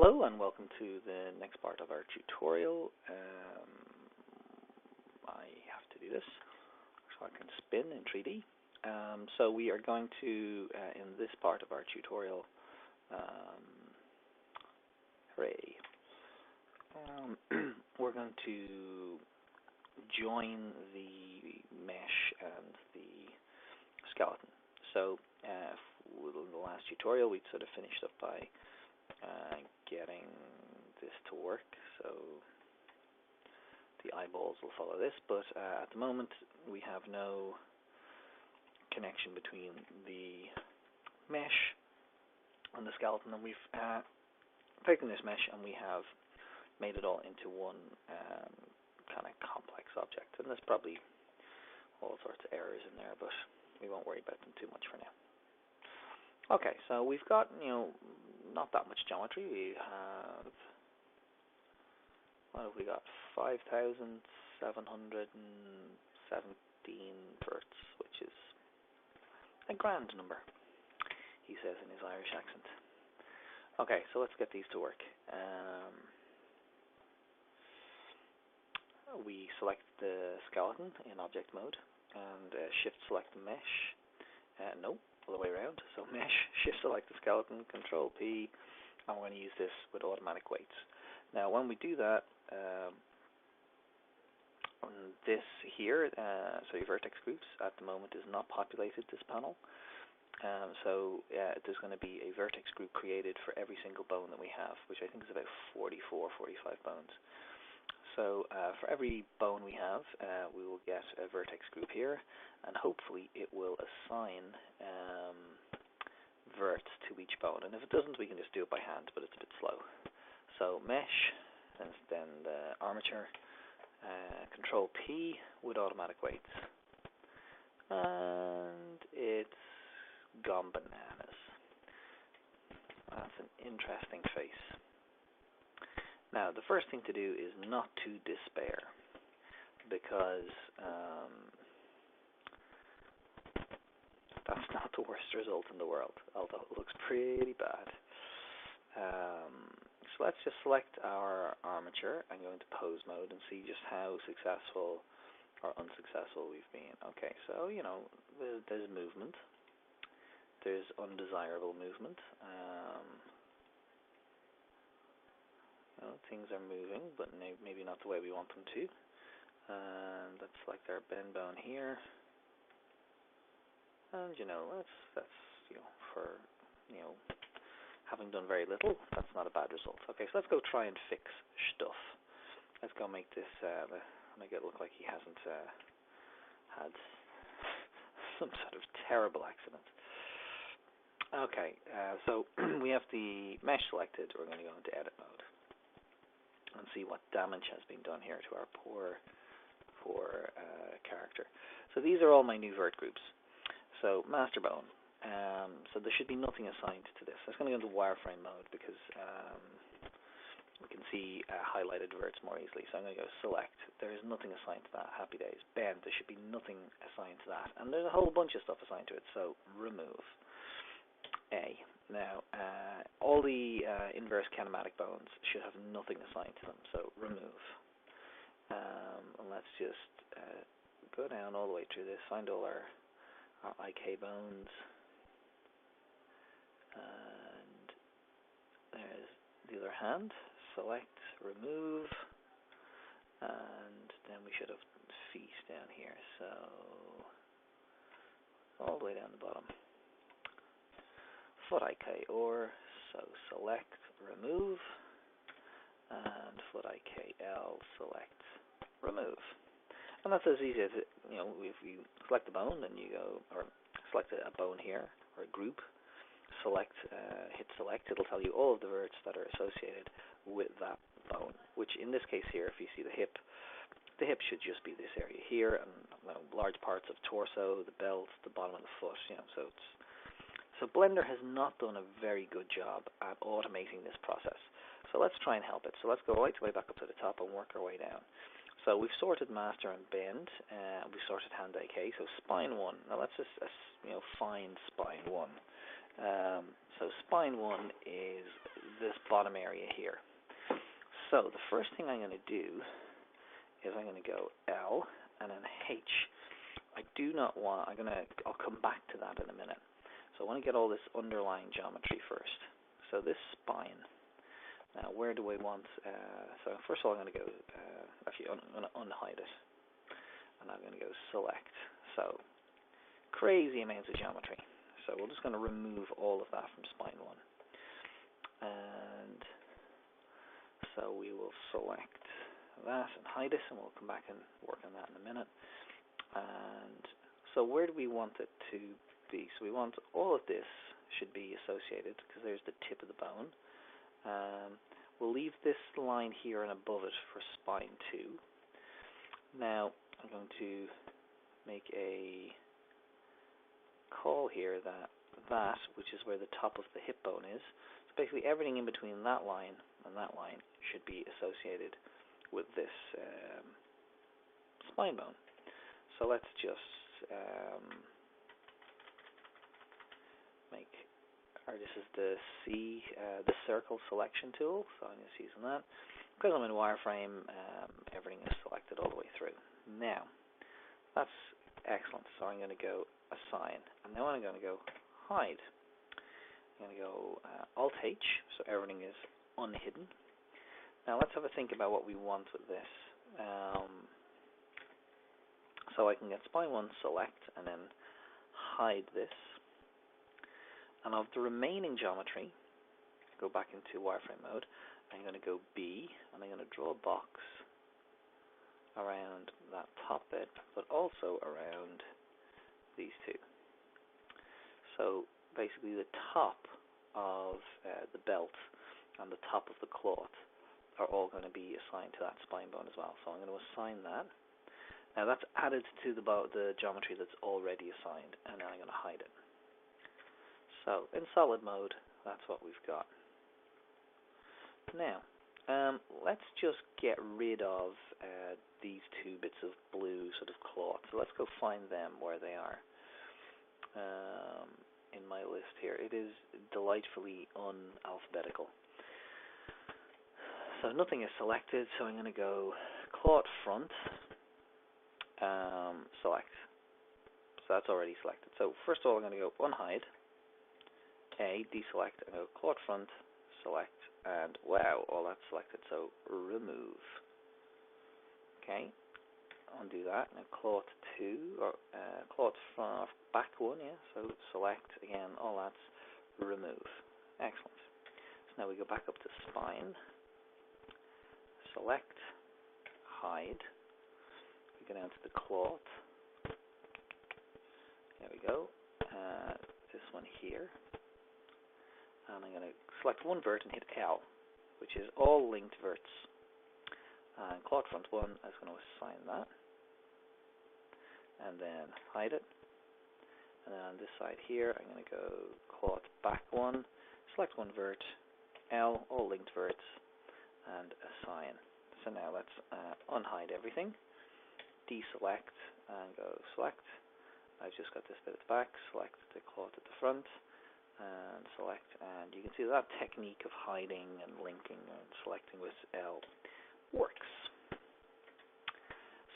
Hello and welcome to the next part of our tutorial. I have to do this so I can spin in 3D. So we are going to, in this part of our tutorial, hooray, we're going to join the mesh and the skeleton. So in the last tutorial we sort of finished up by getting this to work, so the eyeballs will follow this, but at the moment we have no connection between the mesh and the skeleton, and we've taken this mesh and we have made it all into one kind of complex object, and there's probably all sorts of errors in there, but we won't worry about them too much for now. Okay, so we've got, not that much geometry. We have, what have we got? 5,717 verts, which is a grand number, he says in his Irish accent. Okay, so let's get these to work. We select the skeleton in object mode and shift select the mesh. No, all the way around. So mesh, shift select the skeleton, control P, and we're going to use this with automatic weights. Now when we do that, this here, so your vertex groups at the moment is not populated, this panel. So there's going to be a vertex group created for every single bone that we have, which I think is about 44, 45 bones. So for every bone we have, we will get a vertex group here, and hopefully it will assign verts to each bone. And if it doesn't, we can just do it by hand, but it's a bit slow. So mesh, and then the armature, control P with automatic weights. And it's gone bananas. That's an interesting face. Now, the first thing to do is not to despair, because that's not the worst result in the world, although it looks pretty bad. So let's just select our armature and go into pose mode and see just how successful or unsuccessful we've been. Okay, so, there's movement. There's undesirable movement. Things are moving, but maybe not the way we want them to. And let's select our bend bone here. And that's for having done very little, that's not a bad result. Okay, so let's go try and fix stuff. Let's go make this make it look like he hasn't had some sort of terrible accident. Okay, so we have the mesh selected. We're going to go into edit mode and see what damage has been done here to our poor character. So these are all my new vert groups. So master bone. So there should be nothing assigned to this. I'm going to go into wireframe mode because we can see highlighted verts more easily. So I'm going to go select. There is nothing assigned to that. Happy days. Bend. There should be nothing assigned to that. And there's a whole bunch of stuff assigned to it. So remove. A. Now, all the inverse kinematic bones should have nothing assigned to them, so remove. And let's just go down all the way through this, find all our IK bones, and there's the other hand, select, remove, and then we should have feet down here, so all the way down the bottom. Foot IK or, so select, remove, and foot IKL, select, remove. And that's as easy as if you select the bone and you go, or select a bone here, or a group, select, hit select, it'll tell you all of the verts that are associated with that bone, which in this case here, if you see the hip should just be this area here, and large parts of torso, the belt, the bottom of the foot, So Blender has not done a very good job at automating this process. So let's try and help it. So let's go right way back up to the top and work our way down. So we've sorted master and bend, and we've sorted hand AK. So spine 1. Now let's just find spine 1. So spine 1 is this bottom area here. So the first thing I'm going to do is I'm going to go L and then H. I do not want, I'll come back to that in a minute. So I want to get all this underlying geometry first. So this spine, now where do I want, so first of all I'm going to go, actually I'm going to unhide it. And I'm going to go select. So crazy amounts of geometry. So we're just going to remove all of that from spine 1. And so we will select that and hide it, and we'll come back and work on that in a minute. And so where do we want it to be? So we want all of this should be associated, because there's the tip of the bone. We'll leave this line here and above it for spine 2. Now I'm going to make a call here that which is where the top of the hip bone is. So basically everything in between that line and that line should be associated with this spine bone. So let's just make, or this is the the circle selection tool, so I'm just using that. Because I'm in wireframe, everything is selected all the way through. Now, that's excellent, so I'm going to go assign, and now I'm going to go hide. I'm going to go Alt-H, so everything is unhidden. Now let's have a think about what we want with this. So I can get spine 1 select and then hide this. And of the remaining geometry, go back into wireframe mode, I'm going to go B, and I'm going to draw a box around that top bit, but also around these two. So basically the top of the belt and the top of the cloth are all going to be assigned to that spine bone as well. So I'm going to assign that. Now that's added to the geometry that's already assigned, and then I'm going to hide it. So in solid mode, that's what we've got. Now, let's just get rid of these two bits of blue sort of cloth. So let's go find them where they are in my list here. It is delightfully unalphabetical. So nothing is selected, so I'm going to go cloth front, select. So that's already selected. So first of all, I'm going to go unhide, A, deselect, and go cloth front, select, and wow, all that's selected, so remove. Okay, undo that, now cloth 2, or cloth front, back 1, yeah, so select, again, all that's remove. Excellent. So now we go back up to spine, select, hide, we go down to the cloth, there we go, this one here, and I'm going to select one vert and hit L, which is all linked verts. And cloth front 1, I'm just going to assign that, and then hide it. And then on this side here, I'm going to go cloth back 1, select one vert, L, all linked verts, and assign. So now let's unhide everything, deselect, and go select. I've just got this bit at the back, select the cloth at the front, and select, and you can see that technique of hiding and linking and selecting with L works.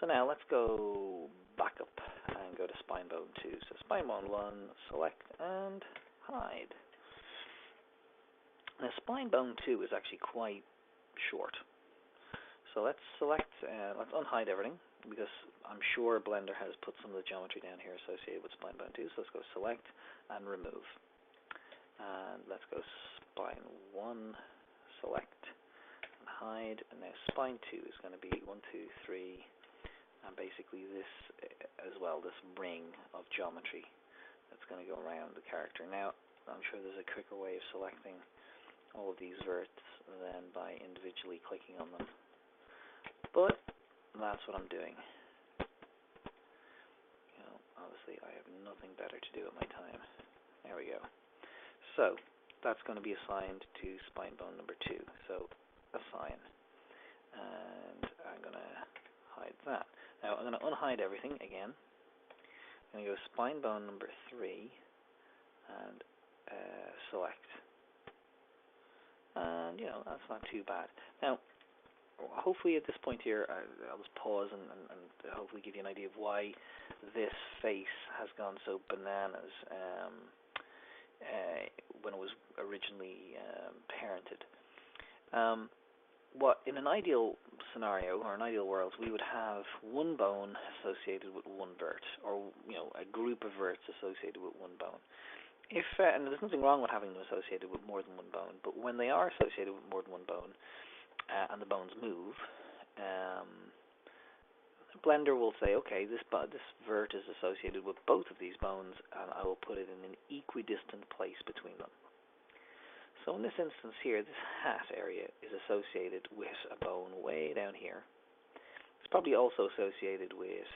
So now let's go back up and go to spine bone 2. So spine bone 1, select and hide. Now spine bone 2 is actually quite short. So let's select, let's unhide everything, because I'm sure Blender has put some of the geometry down here associated with spine bone 2. So let's go select and remove. And let's go spine 1, select and hide, and now spine 2 is going to be 1, 2, 3, and basically this as well, this ring of geometry that's going to go around the character. Now, I'm sure there's a quicker way of selecting all of these verts than by individually clicking on them, but that's what I'm doing. You know, obviously I have nothing better to do at my time. There we go. So that's going to be assigned to spine bone number 2. So assign, and I'm going to hide that. Now I'm going to unhide everything again. I'm going to go spine bone number 3 and select, and that's not too bad. Now, hopefully at this point here, I'll just pause and hopefully give you an idea of why this face has gone so bananas when it was originally parented. What in an ideal scenario or an ideal world, we would have one bone associated with one vert, or a group of verts associated with one bone. If and there's nothing wrong with having them associated with more than one bone, but when they are associated with more than one bone, and the bones move, the blender will say, okay, this vert is associated with both of these bones, and I will put it in an equidistant place between them. So in this instance here, this hat area is associated with a bone way down here. It's probably also associated with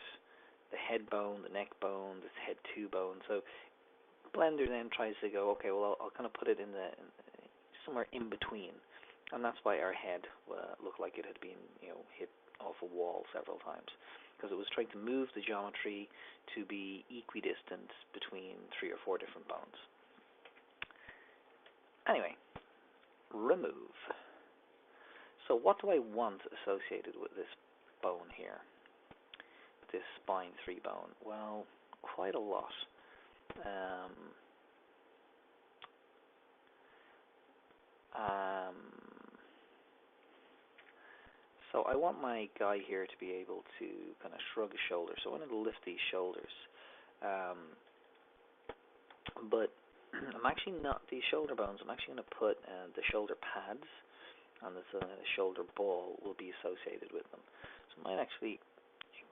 the head bone, the neck bone, this head 2 bone. So Blender then tries to go, okay, well, I'll kind of put it in somewhere in between. And that's why our head looked like it had been, hit off a wall several times, because it was trying to move the geometry to be equidistant between 3 or 4 different bones. Anyway, remove. So what do I want associated with this bone here? This spine 3 bone? Well, quite a lot. So I want my guy here to be able to kind of shrug his shoulders. So I want to lift these shoulders. But I'm actually not these shoulder bones. I'm actually going to put the shoulder pads, and the shoulder ball will be associated with them. So I might actually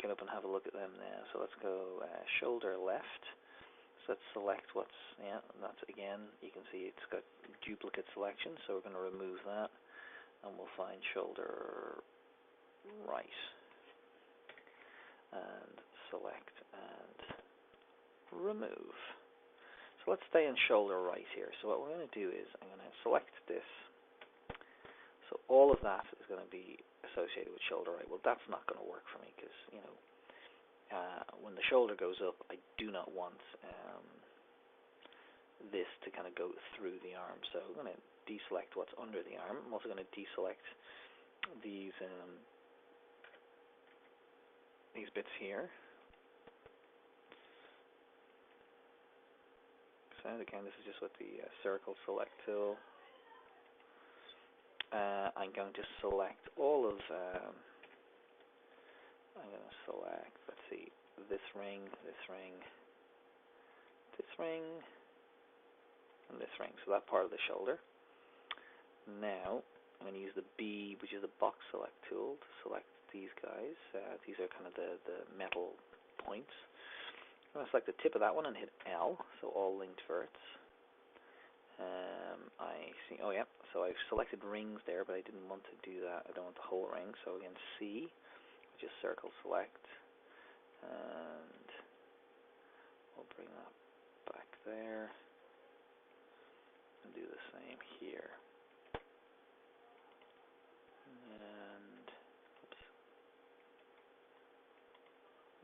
get up and have a look at them now. So let's go shoulder left. So let's select that's again, you can see it's got duplicate selection, so we're going to remove that, and we'll find shoulder right, and select and remove. So let's stay in shoulder right here. So what we're going to do is I'm going to select this. So all of that is going to be associated with shoulder right. Well, that's not going to work for me because, when the shoulder goes up, I do not want this to kind of go through the arm. So I'm going to deselect what's under the arm. I'm also going to deselect these bits here. So again, this is just with the circle select tool. I'm going to select all of. I'm going to select. Let's see, this ring, this ring, this ring, and this ring. So that part of the shoulder. Now I'm going to use the B, which is the box select tool, to select these guys. These are kind of the metal points. I'm going to select the tip of that one and hit L, so all linked verts. I see, so I've selected rings there, but I didn't want to do that. I don't want the whole ring, so again C, which is circle select, and we'll bring that back there, and do the same here. And, oops.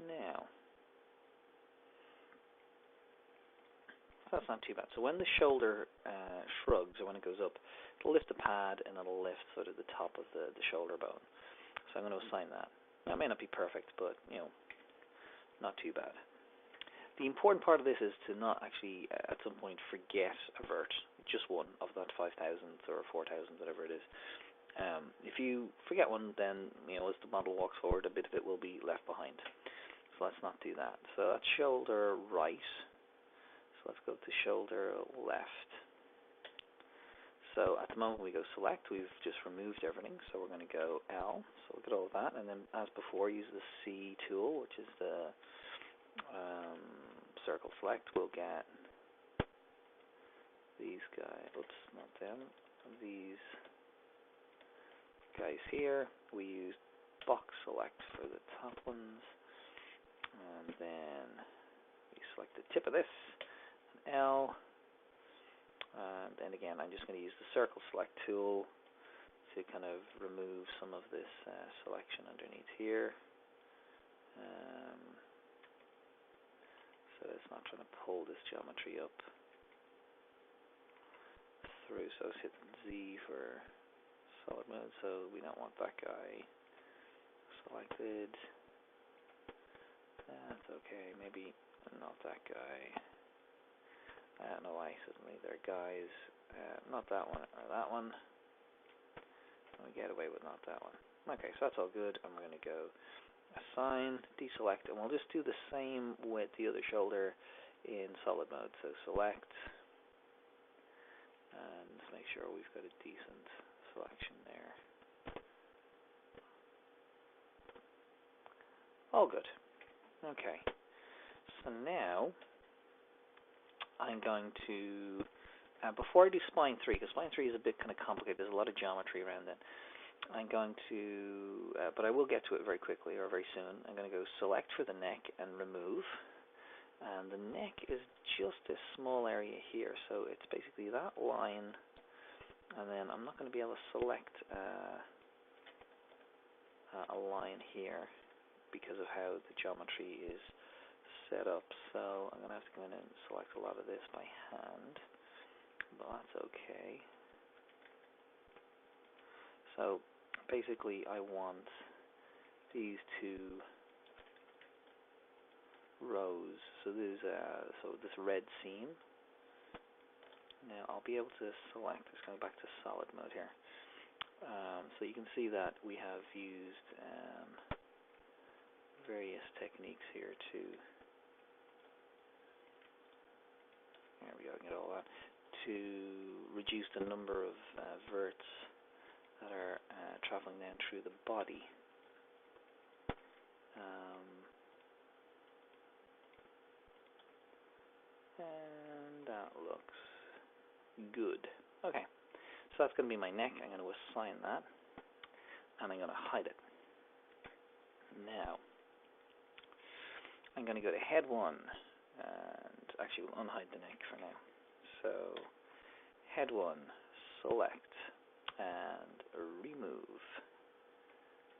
Now, that's not too bad. So when the shoulder shrugs, or when it goes up, it'll lift the pad and it'll lift sort of the top of the shoulder bone. So I'm going to assign that. Now, it may not be perfect, but, not too bad. The important part of this is to not actually, at some point, forget a vert, just one of that 5,000 or 4,000, whatever it is. If you forget one, then, as the model walks forward, a bit of it will be left behind. So let's not do that. So that's shoulder right. So let's go to shoulder left. So at the moment we go select, we've just removed everything. So we're going to go L. So we'll get all of that. And then as before, use the C tool, which is the circle select. We'll get these guys. Oops, not them. These guys here. We use box select for the top ones. And then we select the tip of this. L, and then again I'm just going to use the circle select tool to kind of remove some of this selection underneath here, so it's not trying to pull this geometry up. through. So let's hit Z for solid mode. So we don't want that guy selected. That's okay. Maybe not that guy. I don't know why suddenly there are guys. Not that one or that one. We get away with not that one. Okay, so that's all good. And we're going to go assign, deselect, and we'll just do the same with the other shoulder in solid mode. So select, and make sure we've got a decent selection there. All good. Okay. So now I'm going to, before I do spline 3, because spline 3 is a bit kind of complicated, there's a lot of geometry around it. I'm going to, but I will get to it very quickly or very soon. I'm going to go select for the neck and remove. And the neck is just this small area here, so it's basically that line, and then I'm not going to be able to select a line here because of how the geometry is set up. So I'm going to have to go in and select a lot of this by hand, but that's okay. So basically I want these two rows, so there's this red seam. Now I'll be able to select, let's go back to solid mode here. So you can see that we have used various techniques here to, there we go, get all that, to reduce the number of verts that are traveling down through the body. And that looks good. Okay, so that's going to be my neck. I'm going to assign that, and I'm going to hide it. Now, I'm going to go to head 1, and actually we'll unhide the neck for now. So, head 1, select, and remove.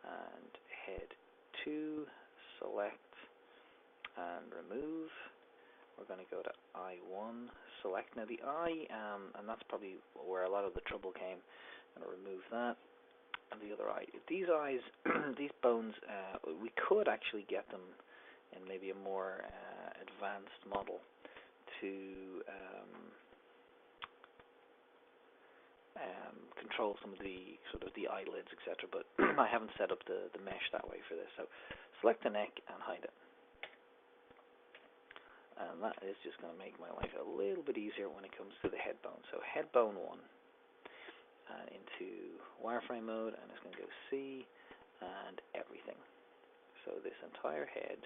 And head 2, select, and remove. We're going to go to I1, select. Now the eye, and that's probably where a lot of the trouble came. I'm going to remove that. And the other eye. These eyes, these bones, we could actually get them in maybe a more advanced model to control some of the sort of the eyelids, etc. But I haven't set up the mesh that way for this. So select the neck and hide it. And that is just going to make my life a little bit easier when it comes to the head bone. So head bone 1 into wireframe mode, and it's going to go C and everything. So this entire head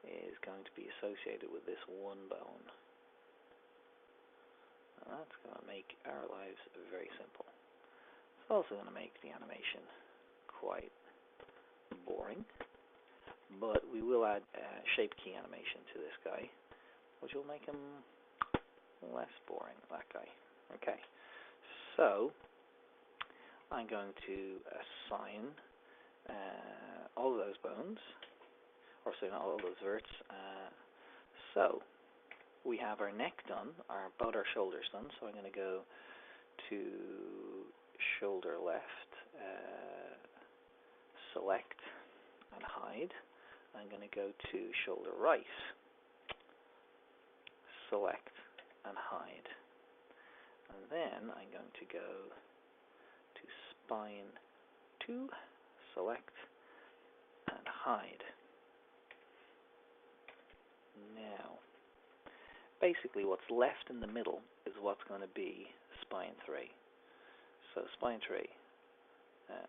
is going to be associated with this one bone. And that's going to make our lives very simple. It's also going to make the animation quite boring. But we will add shape key animation to this guy, which will make him less boring, that guy. Okay, so I'm going to assign all of those bones, or sorry, not all of those verts. So we have our neck done, both our shoulders done, so I'm going to go to shoulder left, select and hide. I'm going to go to shoulder right, select and hide. And then I'm going to go to spine 2, select and hide. Now, basically what's left in the middle is what's going to be spine 3. So spine 3.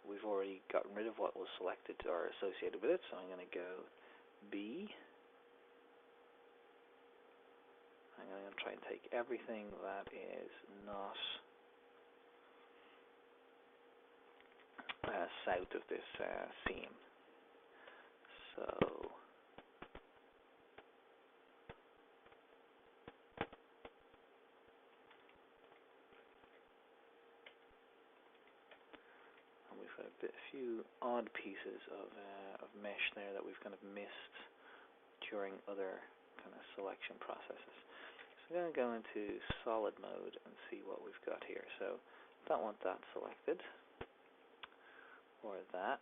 We've already gotten rid of what was selected or associated with it, so I'm going to go B. I'm going to try and take everything that is not south of this seam. So we've got a few odd pieces of mesh there that we've kind of missed during other kind of selection processes. So I'm going to go into solid mode and see what we've got here. So don't want that selected, or that.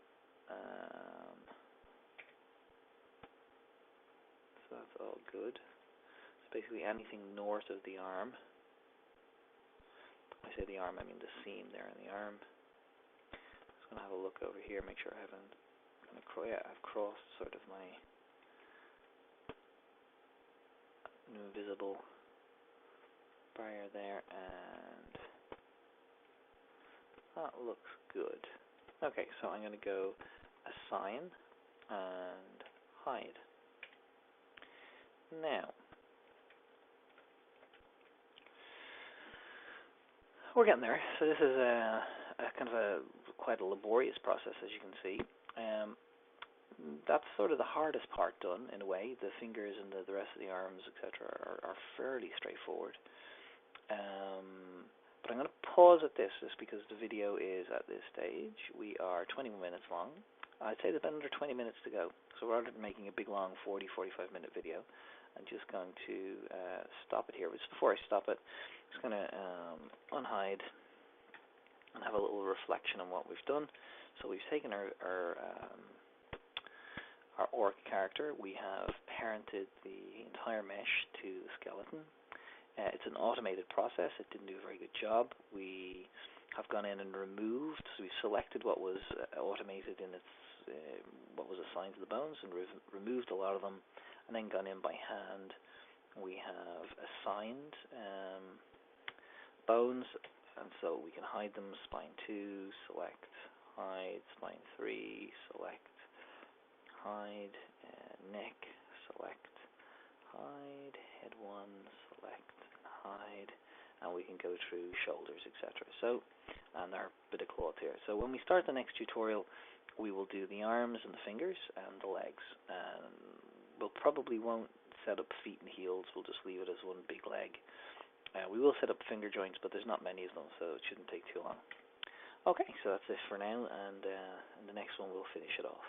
So that's all good. So basically anything north of the arm. I say the arm, I mean the seam there in the arm. Just going to have a look over here, make sure I haven't, I've crossed sort of my invisible barrier there, and that looks good. Okay, so I'm going to go assign and hide. Now, we're getting there. So this is a kind of quite a laborious process, as you can see. That's sort of the hardest part done, in a way. The fingers and the rest of the arms, etc., are fairly straightforward. But I'm going to pause at this just because the video is at this stage. We are 20 minutes long. I'd say there's about another 20 minutes to go. So rather than making a big long 45 minute video, I'm just going to stop it here. But just before I stop it, I'm just going to unhide and have a little reflection on what we've done. So we've taken our orc character. We have parented the entire mesh to the skeleton. It's an automated process. It didn't do a very good job. We have gone in and removed, so we selected what was automated in its what was assigned to the bones, and removed a lot of them, and then gone in by hand. We have assigned bones, and so we can hide them. Spine 2, select, hide. Spine 3, select, hide. Neck, select, hide. Head 1, select, hide. And we can go through shoulders, etc. So, and our bit of cloth here. So when we start the next tutorial, we will do the arms and the fingers and the legs. And we'll probably won't set up feet and heels. We'll just leave it as one big leg. We will set up finger joints, but there's not many of them, so it shouldn't take too long. Okay, so that's it for now, and in the next one we'll finish it off.